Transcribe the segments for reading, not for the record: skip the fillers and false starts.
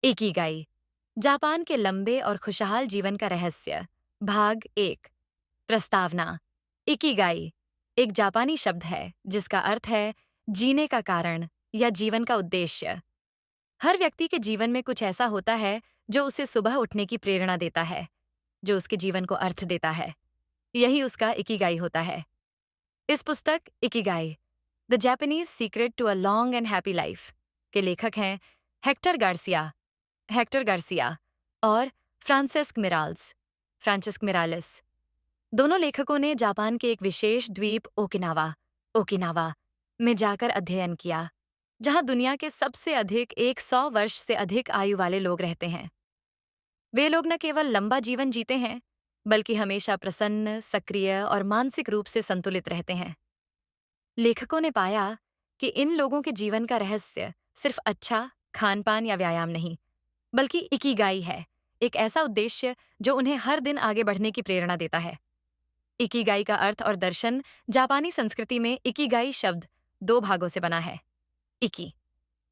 Ikigai, Japan के लंबे और खुशहाल जीवन का रहस्य। भाग 1। प्रस्तावना। इकिगाई एक जापानी शब्द है जिसका अर्थ है जीने का कारण या जीवन का उद्देश्य। हर व्यक्ति के जीवन में कुछ ऐसा होता है जो उसे सुबह उठने की प्रेरणा देता है, जो उसके जीवन को अर्थ देता है। यही उसका इकिगाई होता है। इस पुस्तक Ikigai, the Japanese secret to a long and happy life के लेखक हैं हेक्टर गार्सिया हेक्टर गार्सिया और फ्रांसिस्क मिरालिस। दोनों लेखकों ने जापान के एक विशेष द्वीप ओकिनावा ओकिनावा में जाकर अध्ययन किया, जहां दुनिया के सबसे अधिक 100 वर्ष से अधिक आयु वाले लोग रहते हैं। वे लोग न केवल लंबा जीवन जीते हैं, बल्कि हमेशा प्रसन्न, सक्रिय और मानसिक रूप से संतुलित रहते हैं। लेखकों ने पाया कि इन लोगों के जीवन का रहस्य सिर्फ अच्छा खान पान या व्यायाम नहीं, बल्कि इकिगाई है, एक ऐसा उद्देश्य जो उन्हें हर दिन आगे बढ़ने की प्रेरणा देता है। इकिगाई का अर्थ और दर्शन। जापानी संस्कृति में इकिगाई शब्द 2 भागों से बना है। इकी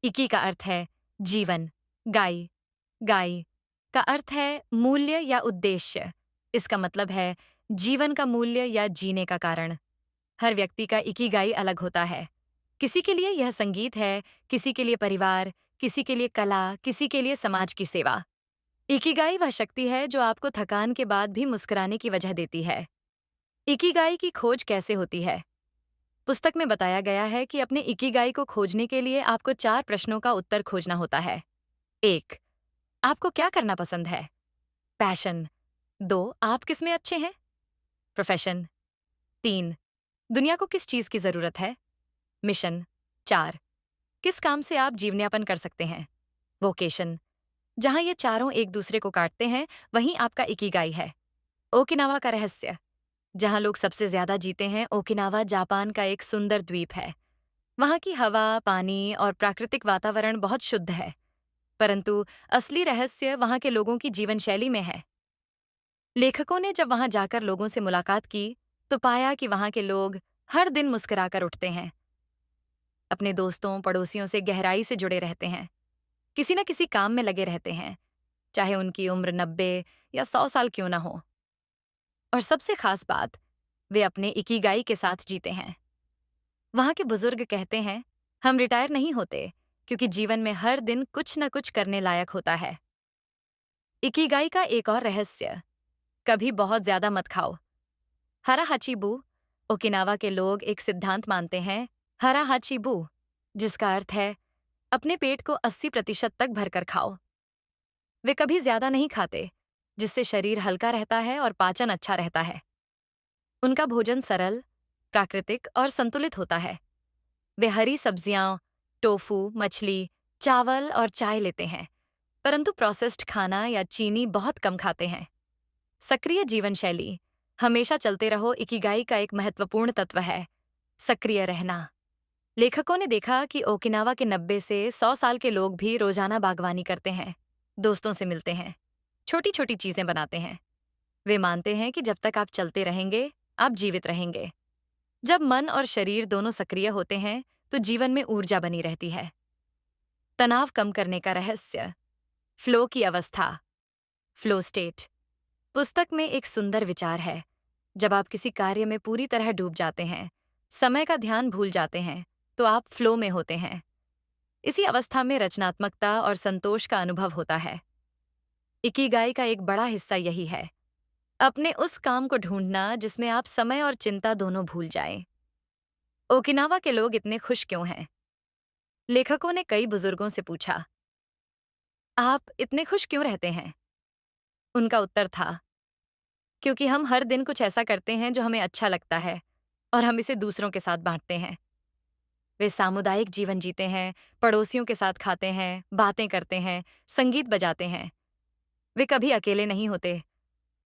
इकी का अर्थ है जीवन। गाई गाई का अर्थ है मूल्य या उद्देश्य। इसका मतलब है जीवन का मूल्य या जीने का कारण। हर व्यक्ति का इकिगाई अलग होता है। किसी के लिए यह संगीत है, किसी के लिए परिवार, किसी के लिए कला, किसी के लिए समाज की सेवा। इकिगाई वह शक्ति है जो आपको थकान के बाद भी मुस्कुराने की वजह देती है। इकिगाई की खोज कैसे होती है? पुस्तक में बताया गया है कि अपने इकिगाई को खोजने के लिए आपको 4 प्रश्नों का उत्तर खोजना होता है। 1. आपको क्या करना पसंद है? पैशन। 2. आप किस में अच्छे हैं? प्रोफेशन। 3. दुनिया को किस चीज की जरूरत है? मिशन। 4. किस काम से आप जीवनयापन कर सकते हैं? वोकेशन। जहां ये चारों एक दूसरे को काटते हैं, वहीं आपका इकिगाई है। ओकिनावा का रहस्य। जहां लोग सबसे ज्यादा जीते हैं, ओकिनावा जापान का एक सुंदर द्वीप है। वहां की हवा, पानी और प्राकृतिक वातावरण बहुत शुद्ध है, परंतु असली रहस्य वहां के लोगों की जीवन शैली में है। लेखकों ने जब वहां जाकर लोगों से मुलाकात की, तो पाया कि वहां के लोग हर दिन मुस्कुराकर उठते हैं, अपने दोस्तों पड़ोसियों से गहराई से जुड़े रहते हैं, किसी न किसी काम में लगे रहते हैं, चाहे उनकी उम्र 90 या 100 साल क्यों ना हो। और सबसे खास बात, वे अपने इकिगाई के साथ जीते हैं। वहां के बुजुर्ग कहते हैं, हम रिटायर नहीं होते, क्योंकि जीवन में हर दिन कुछ न कुछ करने लायक होता है। इकिगाई का एक और रहस्य, कभी बहुत ज्यादा मत खाओ। हरा हाचीबू, ओकिनावा के लोग एक सिद्धांत मानते हैं, हरा हाचीबू, जिसका अर्थ है अपने पेट को 80% तक भरकर खाओ। वे कभी ज्यादा नहीं खाते, जिससे शरीर हल्का रहता है और पाचन अच्छा रहता है। उनका भोजन सरल, प्राकृतिक और संतुलित होता है। वे हरी सब्जियां, टोफू, मछली, चावल और चाय लेते हैं, परंतु प्रोसेस्ड खाना या चीनी बहुत कम खाते हैं। सक्रिय जीवन शैली। हमेशा चलते रहो इकिगाई का एक महत्वपूर्ण तत्व है, सक्रिय रहना। लेखकों ने देखा कि ओकिनावा के 90 से 100 साल के लोग भी रोजाना बागवानी करते हैं, दोस्तों से मिलते हैं, छोटी छोटी चीजें बनाते हैं। वे मानते हैं कि जब तक आप चलते रहेंगे, आप जीवित रहेंगे। जब मन और शरीर दोनों सक्रिय होते हैं, तो जीवन में ऊर्जा बनी रहती है। तनाव कम करने का रहस्य। फ्लो की अवस्था, फ्लो स्टेट। पुस्तक में एक सुंदर विचार है, जब आप किसी कार्य में पूरी तरह डूब जाते हैं, समय का ध्यान भूल जाते हैं, तो आप फ्लो में होते हैं। इसी अवस्था में रचनात्मकता और संतोष का अनुभव होता है। इकिगाई का एक बड़ा हिस्सा यही है, अपने उस काम को ढूंढना जिसमें आप समय और चिंता दोनों भूल जाएं। ओकिनावा के लोग इतने खुश क्यों हैं? लेखकों ने कई बुजुर्गों से पूछा, आप इतने खुश क्यों रहते हैं? उनका उत्तर था, क्योंकि हम हर दिन कुछ ऐसा करते हैं जो हमें अच्छा लगता है, और हम इसे दूसरों के साथ बांटते हैं। वे सामुदायिक जीवन जीते हैं, पड़ोसियों के साथ खाते हैं, बातें करते हैं, संगीत बजाते हैं। वे कभी अकेले नहीं होते।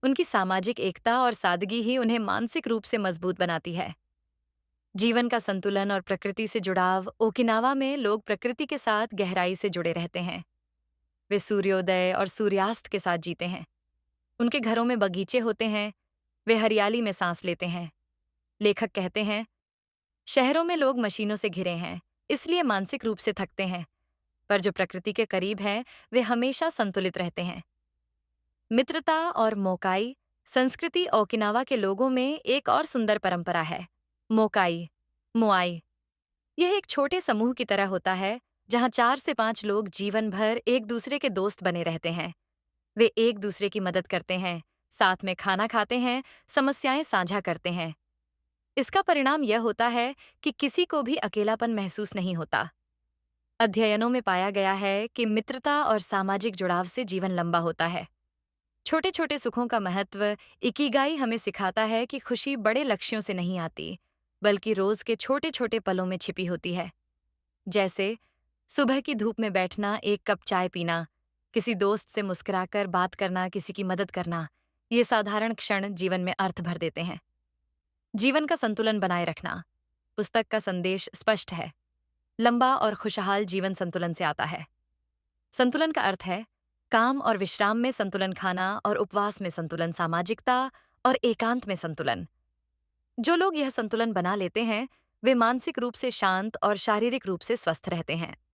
उनकी सामाजिक एकता और सादगी ही उन्हें मानसिक रूप से मजबूत बनाती है। जीवन का संतुलन और प्रकृति से जुड़ाव। ओकिनावा में लोग प्रकृति के साथ गहराई से जुड़े रहते हैं। वे सूर्योदय और सूर्यास्त के साथ जीते हैं। उनके घरों में बगीचे होते हैं, वे हरियाली में सांस लेते हैं। लेखक कहते हैं, शहरों में लोग मशीनों से घिरे हैं, इसलिए मानसिक रूप से थकते हैं, पर जो प्रकृति के करीब हैं, वे हमेशा संतुलित रहते हैं। मित्रता और मोकाई संस्कृति ओकिनावा के लोगों में एक और सुंदर परंपरा है। मोकाई मुआई यह एक छोटे समूह की तरह होता है, जहां 4 से 5 लोग जीवन भर एक दूसरे के दोस्त बने रहते हैं। वे एक दूसरे की मदद करते हैं, साथ में खाना खाते हैं, समस्याएं साझा करते हैं। इसका परिणाम यह होता है कि किसी को भी अकेलापन महसूस नहीं होता। अध्ययनों में पाया गया है कि मित्रता और सामाजिक जुड़ाव से जीवन लंबा होता है। छोटे छोटे सुखों का महत्व इकिगाई हमें सिखाता है कि खुशी बड़े लक्ष्यों से नहीं आती, बल्कि रोज के छोटे छोटे पलों में छिपी होती है। जैसे सुबह की धूप में बैठना, एक कप चाय पीना, किसी दोस्त से मुस्कुराकर बात करना, किसी की मदद करना। ये साधारण क्षण जीवन में अर्थ भर देते हैं। जीवन का संतुलन बनाए रखना। पुस्तक का संदेश स्पष्ट है। लंबा और खुशहाल जीवन संतुलन से आता है। संतुलन का अर्थ है काम और विश्राम में संतुलन, खाना और उपवास में संतुलन, सामाजिकता और एकांत में संतुलन। जो लोग यह संतुलन बना लेते हैं, वे मानसिक रूप से शांत और शारीरिक रूप से स्वस्थ रहते हैं।